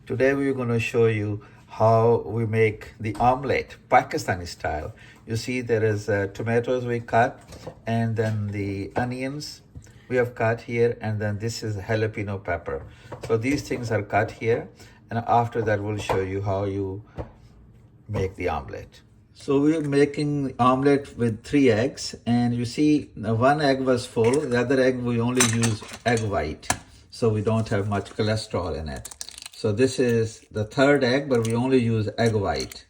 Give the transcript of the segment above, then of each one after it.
Today we're going to show you how we make the omelet, Pakistani style. You see there is tomatoes we cut, and then the onions we have cut here, and then this is jalapeno pepper. So these things are cut here, and after that we'll show you how you make the omelet. So we're making the omelet with 3 eggs, and you see one egg was full, the other egg we only use egg white, so we don't have much cholesterol in it. So this is the 3rd egg, but we only use egg white,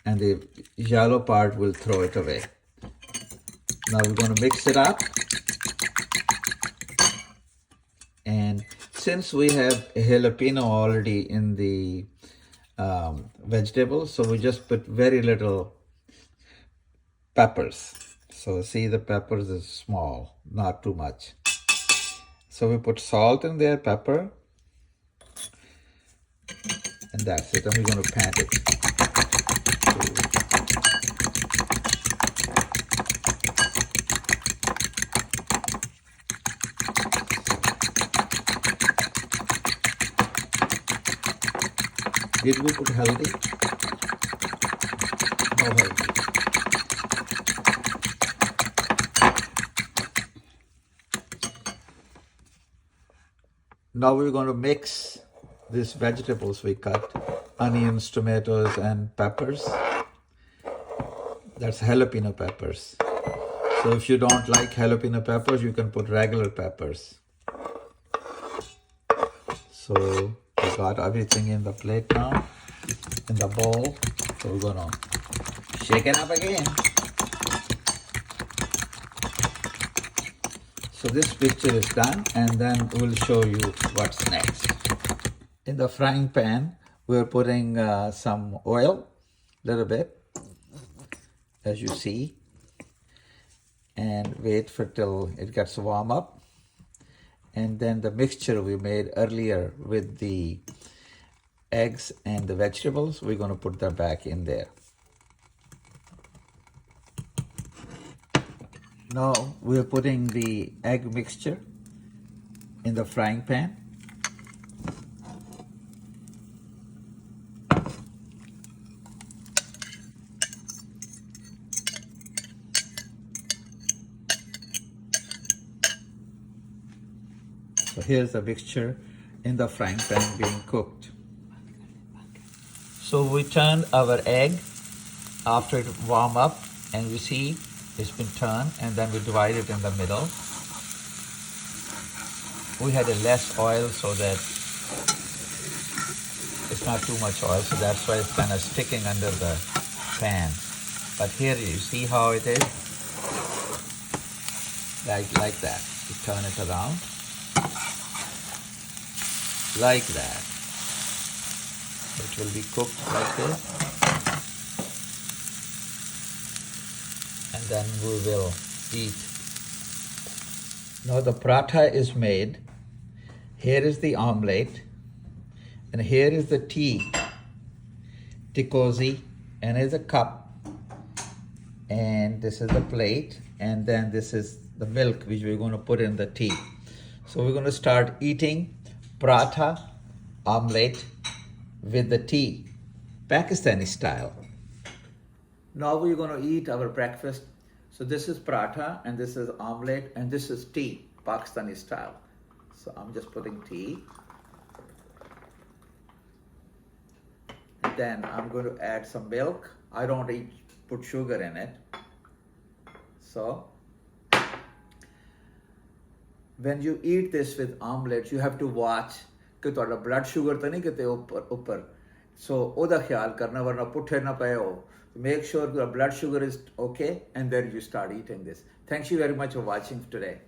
and the yellow part we'll throw it away. Now we're going to mix it up, and since we have jalapeno already in the vegetables, so we just put very little peppers. So see, the peppers is small, not too much. So we put salt in there, pepper, and that's it. And we're going to pan it. Did we put haldi? No haldi. Now we're going to mix these vegetables we cut, onions, tomatoes, and peppers. That's jalapeno peppers. So if you don't like jalapeno peppers, you can put regular peppers. So we got everything in the plate now, in the bowl. So we're gonna shake it up again. So this picture is done, and then we'll show you what's next. In the frying pan, we're putting some oil, a little bit, as you see, and wait for till it gets warm up. And then the mixture we made earlier with the eggs and the vegetables, we're going to put that back in there. Now we're putting the egg mixture in the frying pan. So here's the mixture in the frying pan being cooked. So we turned our egg after it warmed up, and you see it's been turned, and then we divide it in the middle. We had a less oil so that it's not too much oil, so that's why it's kind of sticking under the pan. But here you see how it is, like that. You turn it around, like that. It will be cooked like this, and then we will eat. Now the paratha is made. Here is the omelette, and here is the tea, tikozi, and here's a cup, and this is the plate, and then this is the milk which we're going to put in the tea. So we're going to start eating paratha omelette with the tea, Pakistani style. Now we're going to eat our breakfast. So this is paratha, and this is omelette, and this is tea, Pakistani style. So I'm just putting tea. And then I'm going to add some milk. I don't put sugar in it. So when you eat this with omelette, you have to watch कि ਤੁਹਾਡਾ blood sugar ਤਾਂ ਨਹੀਂ ਕਿਤੇ ਉੱਪਰ so ਉਹਦਾ ਖਿਆਲ ਕਰਨਾ ਵਰਨਾ ਪੁੱਠੇ ਨਾ ਪਏ ਹੋ. Make sure your blood sugar is okay, and then you start eating this. Thank you very much for watching today.